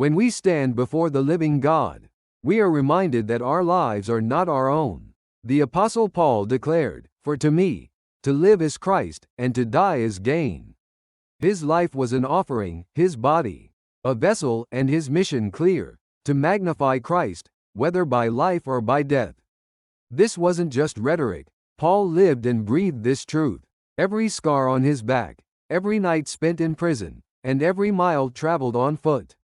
When we stand before the living God, we are reminded that our lives are not our own. The Apostle Paul declared, "For to me, to live is Christ, and to die is gain." His life was an offering, his body a vessel, and his mission clear: to magnify Christ, whether by life or by death. This wasn't just rhetoric. Paul lived and breathed this truth. Every scar on his back, every night spent in prison, and every mile traveled on foot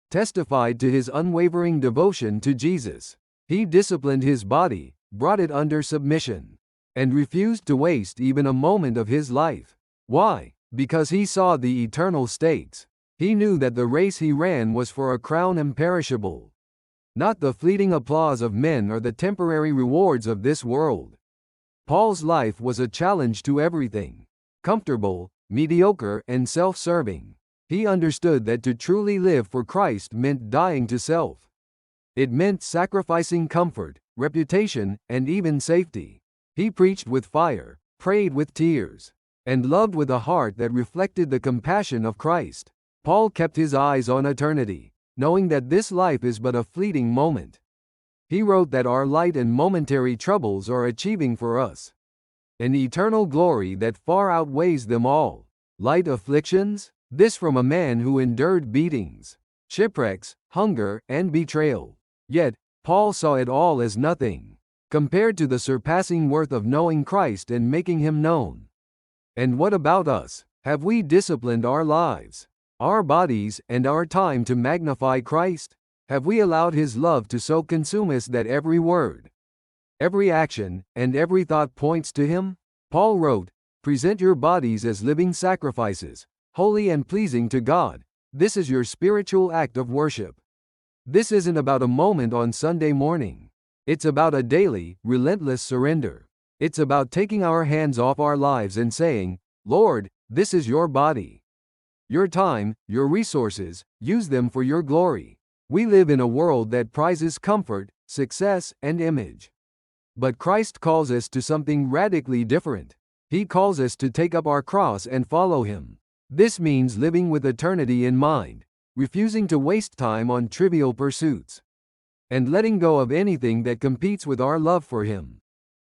testified to his unwavering devotion to Jesus. He disciplined his body, brought it under submission, and refused to waste even a moment of his life. Why? Because he saw the eternal stakes. He knew that the race he ran was for a crown imperishable, not the fleeting applause of men or the temporary rewards of this world. Paul's life was a challenge to everything comfortable, mediocre, and self-serving. He understood that to truly live for Christ meant dying to self. It meant sacrificing comfort, reputation, and even safety. He preached with fire, prayed with tears, and loved with a heart that reflected the compassion of Christ. Paul kept his eyes on eternity, knowing that this life is but a fleeting moment. He wrote that our light and momentary troubles are achieving for us an eternal glory that far outweighs them all. Light afflictions? This from a man who endured beatings, shipwrecks, hunger, and betrayal. Yet, Paul saw it all as nothing compared to the surpassing worth of knowing Christ and making him known. And what about us? Have we disciplined our lives, our bodies, and our time to magnify Christ? Have we allowed his love to so consume us that every word, every action, and every thought points to him? Paul wrote, "Present your bodies as living sacrifices, holy and pleasing to God. This is your spiritual act of worship." This isn't about a moment on Sunday morning. It's about a daily, relentless surrender. It's about taking our hands off our lives and saying, "Lord, this is your body, your time, your resources, use them for your glory." We live in a world that prizes comfort, success, and image. But Christ calls us to something radically different. He calls us to take up our cross and follow him. This means living with eternity in mind, refusing to waste time on trivial pursuits, and letting go of anything that competes with our love for him.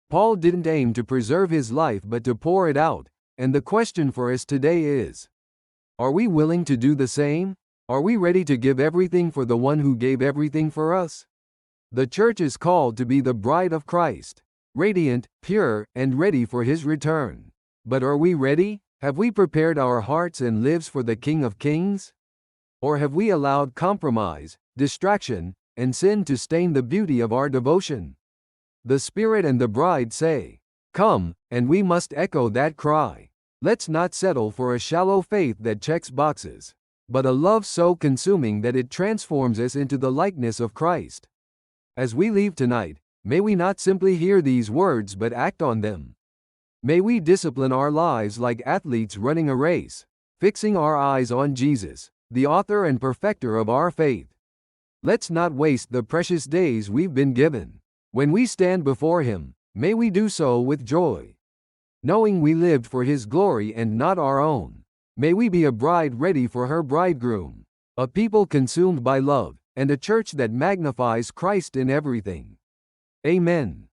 Paul didn't aim to preserve his life but to pour it out, and the question for us today is, are we willing to do the same? Are we ready to give everything for the one who gave everything for us? The church is called to be the bride of Christ, radiant, pure, and ready for his return. But are we ready? Have we prepared our hearts and lives for the King of Kings? Or have we allowed compromise, distraction, and sin to stain the beauty of our devotion? The Spirit and the bride say, "Come," and we must echo that cry. Let's not settle for a shallow faith that checks boxes, but a love so consuming that it transforms us into the likeness of Christ. As we leave tonight, may we not simply hear these words but act on them. May we discipline our lives like athletes running a race, fixing our eyes on Jesus, the author and perfecter of our faith. Let's not waste the precious days we've been given. When we stand before him, may we do so with joy, knowing we lived for his glory and not our own. May we be a bride ready for her bridegroom, a people consumed by love, and a church that magnifies Christ in everything. Amen.